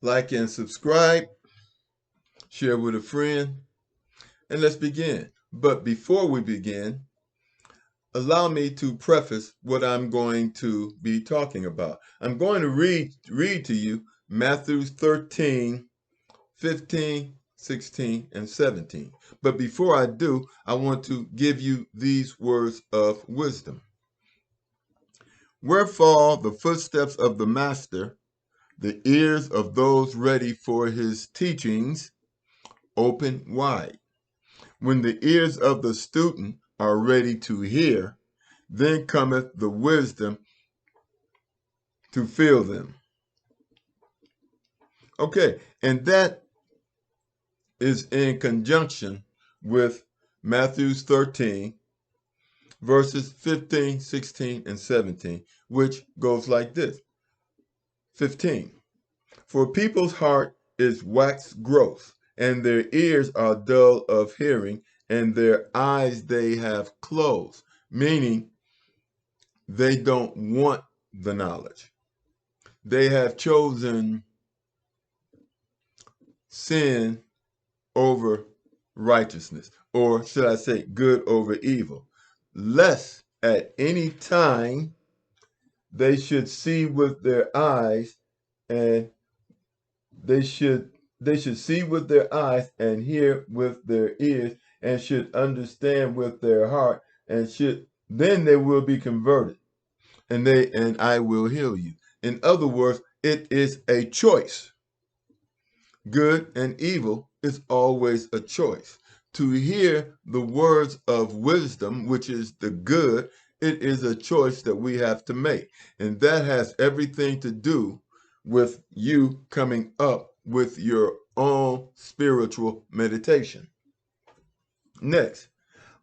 like and subscribe, share with a friend, and let's begin. But before we begin, allow me to preface what I'm going to be talking about. I'm going to read to you Matthew 13, 15, 16, and 17. But before I do, I want to give you these words of wisdom. Wherefore the footsteps of the master, the ears of those ready for his teachings, open wide. When the ears of the student are ready to hear, then cometh the wisdom to fill them. Okay, and that is in conjunction with Matthew 13, verses 15, 16, and 17, which goes like this. 15. For people's heart is wax gross, and their ears are dull of hearing, and their eyes they have closed, meaning they don't want the knowledge. They have chosen sin over righteousness, or should I say good over evil, lest at any time they should see with their eyes and they should see with their eyes and hear with their ears and should understand with their heart and should then they will be converted and I will heal you. In other words, it is a choice. Good and evil is always a choice. To hear the words of wisdom, which is the good, it is a choice that we have to make. And that has everything to do with you coming up with your own spiritual meditation. Next,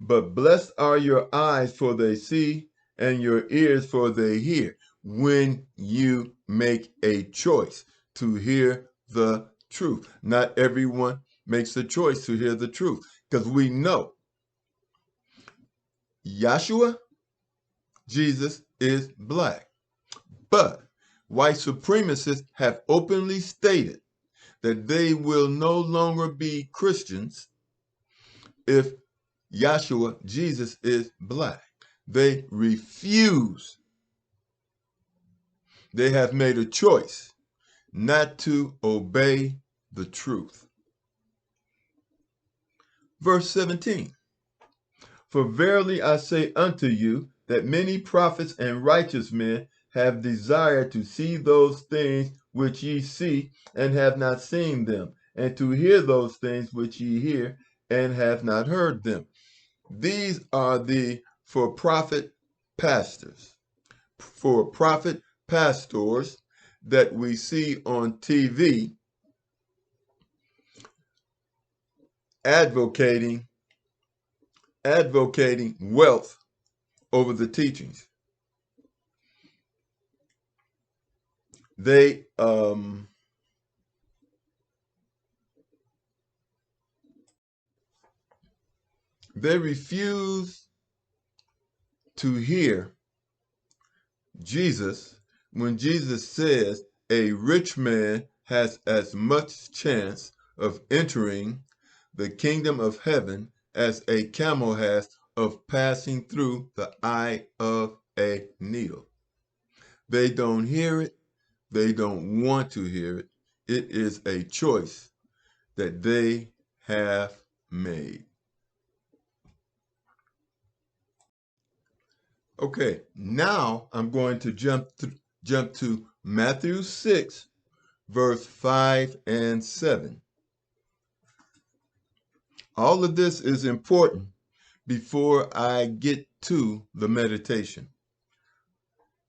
but blessed are your eyes, for they see, and your ears, for they hear, when you make a choice to hear the truth. Not everyone makes the choice to hear the truth, because we know Yahshua, Jesus, is black. But white supremacists have openly stated that they will no longer be Christians if Yahshua, Jesus, is black. They refuse. They have made a choice not to obey the truth. Verse 17. For verily I say unto you, that many prophets and righteous men have desired to see those things which ye see, and have not seen them, and to hear those things which ye hear, and have not heard them. These are the for-profit pastors, for-profit pastors that we see on TV advocating wealth over the teachings. They refuse to hear Jesus when Jesus says a rich man has as much chance of entering the kingdom of heaven as a camel has of passing through the eye of a needle. They don't hear it. They don't want to hear it. It is a choice that they have made. Okay, now I'm going to jump to Matthew 6, verse 5 and 7. All of this is important before I get to the meditation.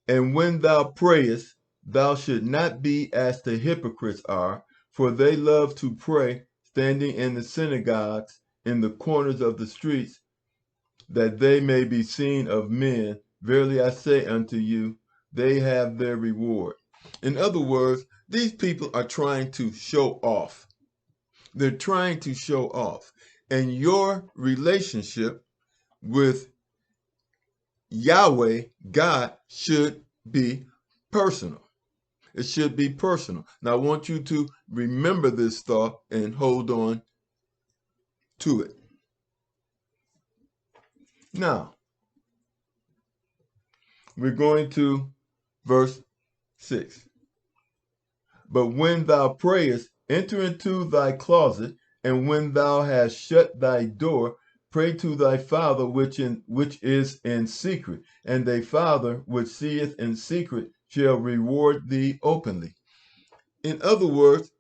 And when thou prayest, thou should not be as the hypocrites are, for they love to pray, standing in the synagogues, in the corners of the streets, that they may be seen of men. Verily I say unto you, they have their reward. In other words, these people are trying to show off. They're trying to show off. And your relationship with Yahweh, God, should be personal. It should be personal. Now, I want you to remember this thought and hold on to it. Now, we're going to verse 6. But when thou prayest, enter into thy closet, and when thou hast shut thy door, pray to thy Father which is in secret, and thy Father which seeth in secret shall reward thee openly. In other words,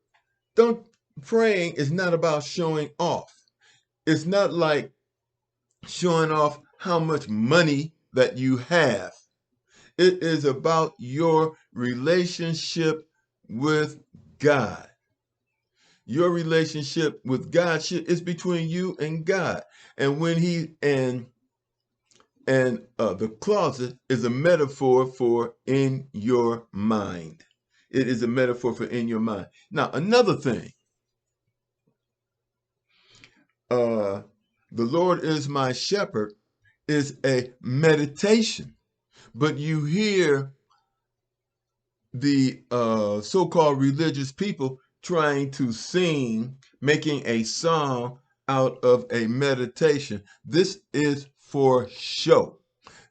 don't praying is not about showing off. It's not like showing off how much money that you have. It is about your relationship with God. Your relationship with God is between you and God. And when the closet is a metaphor for in your mind. It is a metaphor for in your mind. Now, another thing, the Lord is my shepherd is a meditation. But you hear the so-called religious people trying to sing, making a song out of a meditation. This is for show.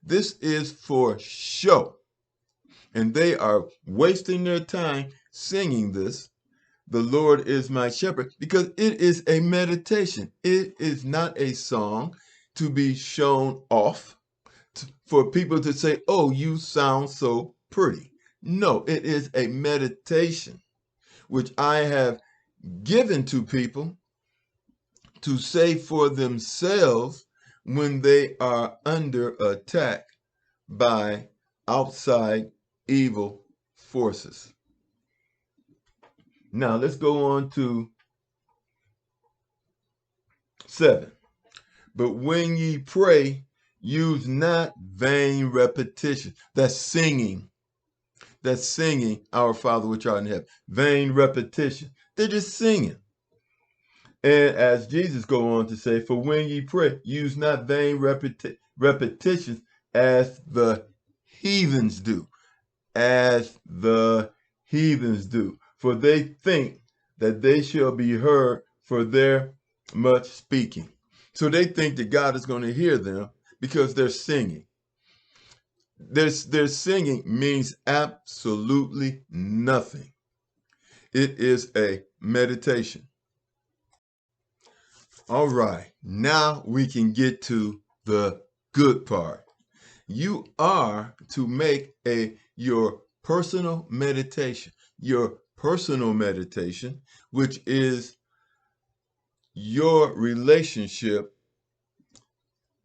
This is for show. And they are wasting their time singing this. The Lord is my shepherd, because it is a meditation. It is not a song to be shown off, for people to say, oh, you sound so pretty. No, it is a meditation which I have given to people to say for themselves when they are under attack by outside evil forces. Now let's go on to 7. But when ye pray, use not vain repetition. That's singing. That's singing, Our Father which art in heaven. Vain repetition. They're just singing. And as Jesus go on to say, for when ye pray, use not vain repetitions as the heathens do. As the heathens do. For they think that they shall be heard for their much speaking. So they think that God is going to hear them because they're singing. Their singing means absolutely nothing. It is a meditation. All right, now we can get to the good part. You are to make your personal meditation. Your personal meditation, which is your relationship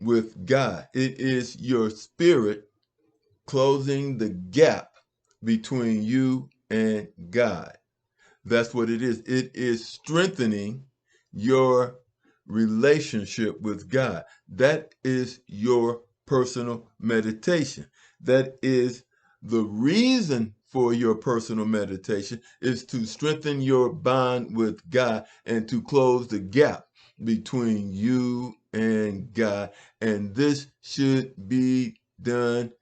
with God. It is your spirit closing the gap between you and God. That's what it is. It is strengthening your relationship with God. That is your personal meditation. That is the reason for your personal meditation, is to strengthen your bond with God and to close the gap between you and God. And this should be done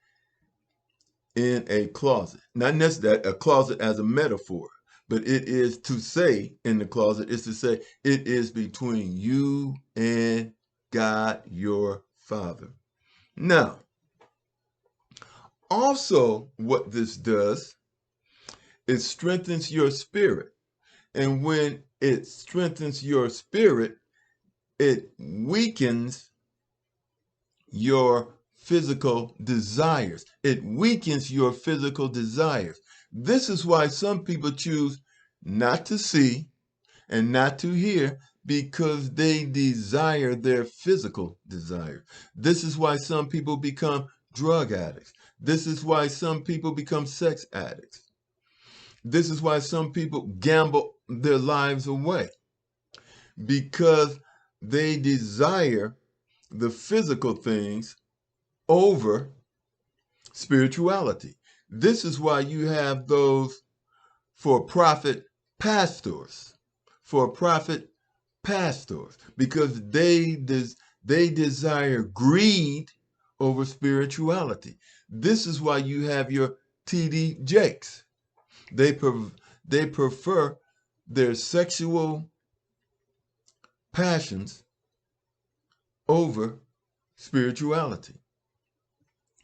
in a closet. Not necessarily a closet as a metaphor, but it is to say in the closet, is to say it is between you and God, your Father. Now, also what this does, it strengthens your spirit. And when it strengthens your spirit, it weakens your physical desires. It weakens your physical desires. This is why some people choose not to see and not to hear, because they desire their physical desire. This is why some people become drug addicts. This is why some people become sex addicts. This is why some people gamble their lives away, because they desire the physical things over spirituality. This is why you have those for-profit pastors, because they desire greed over spirituality. This is why you have your TD Jakes, They prefer their sexual passions over spirituality.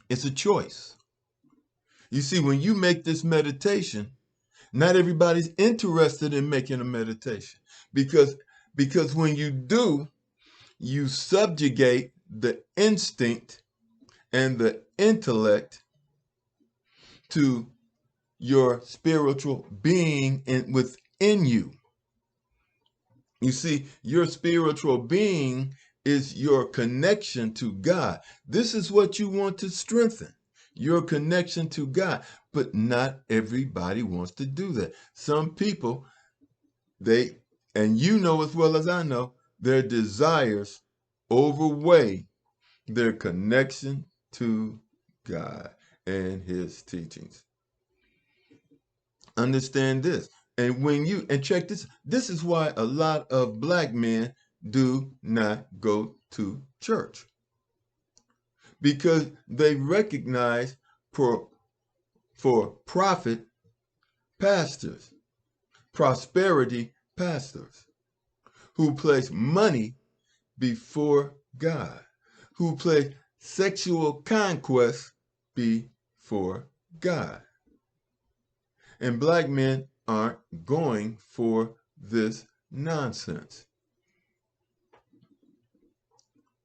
It's a choice. You see, when you make this meditation, not everybody's interested in making a meditation because when you do, you subjugate the instinct and the intellect to your spiritual being within you. You see, your spiritual being is your connection to God. This is what you want to strengthen, your connection to God. But not everybody wants to do that. Some people, and you know as well as I know, their desires overweigh their connection to God and his teachings. Understand this. And check this is why a lot of black men do not go to church. Because they recognize for profit pastors, prosperity pastors, who place money before God, who place sexual conquest before God. And black men aren't going for this nonsense.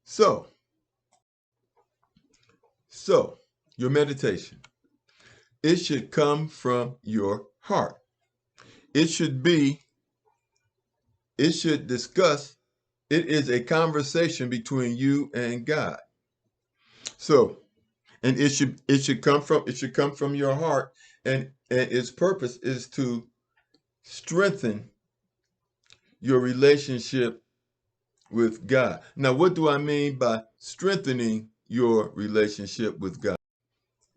So your meditation, it should come from your heart. It should discuss, it is a conversation between you and God. So, and it should come from your heart, and its purpose is to strengthen your relationship with God. Now, what do I mean by strengthening your relationship with God?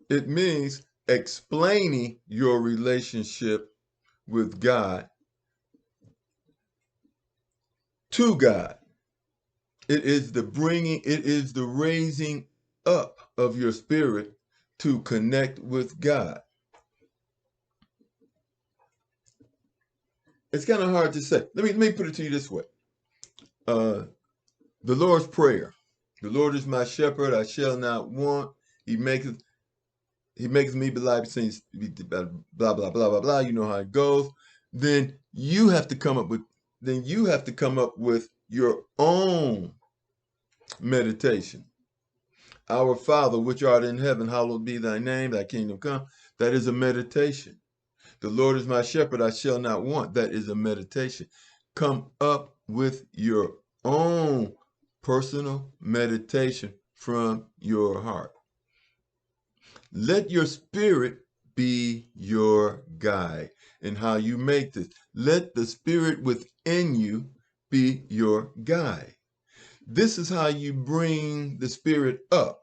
It means explaining your relationship with God to God. It is the raising up of your spirit to connect with God. It's kind of hard to say. Let me put it to you this way. The Lord's Prayer. The Lord is my shepherd, I shall not want. He maketh me believe things, blah, blah, blah, blah, blah. You know how it goes. Then you have to come up with your own meditation. Our Father, which art in heaven, hallowed be thy name, thy kingdom come. That is a meditation. The Lord is my shepherd, I shall not want. That is a meditation. Come up with your own personal meditation from your heart. Let your spirit be your guide in how you make this. Let the spirit within you be your guide. This is how you bring the spirit up.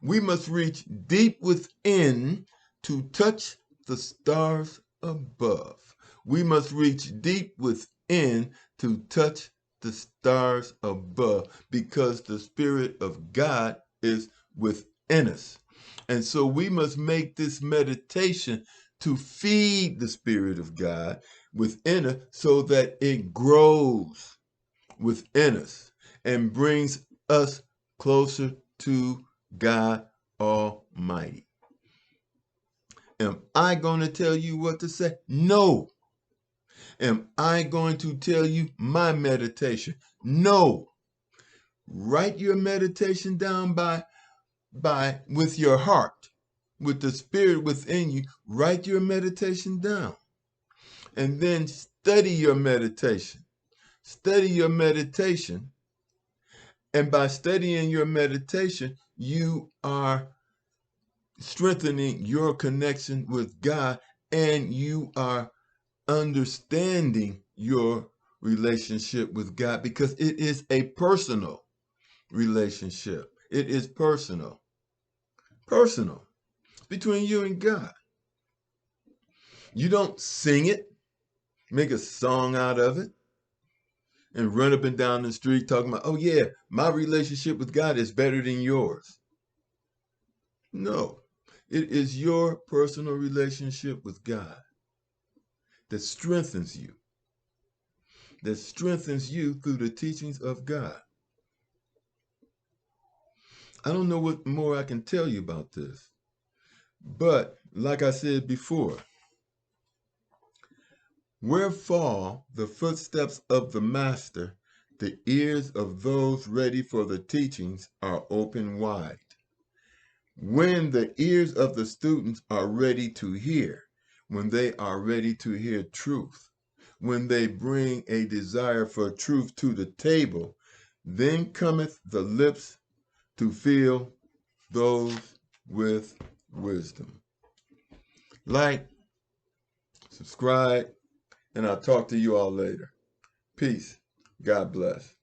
We must reach deep within to touch the stars above. We must reach deep within to touch the stars above, because the Spirit of God is within us. And so we must make this meditation to feed the Spirit of God within us so that it grows within us and brings us closer to God Almighty. Am I going to tell you what to say? No. Am I going to tell you my meditation? No. Write your meditation down with your heart, with the spirit within you. Write your meditation down. And then study your meditation. Study your meditation. And by studying your meditation, you are strengthening your connection with God, and you are understanding your relationship with God, because it is a personal relationship. It is personal. Personal. Between you and God. You don't sing it, make a song out of it, and run up and down the street talking about, oh yeah, my relationship with God is better than yours. No. It is your personal relationship with God. that strengthens you, through the teachings of God. I don't know what more I can tell you about this, but like I said before, where fall the footsteps of the Master, the ears of those ready for the teachings are open wide. When the ears of the students are ready to hear, when they are ready to hear truth, when they bring a desire for truth to the table, then cometh the lips to fill those with wisdom. Like, subscribe, and I'll talk to you all later. Peace. God bless.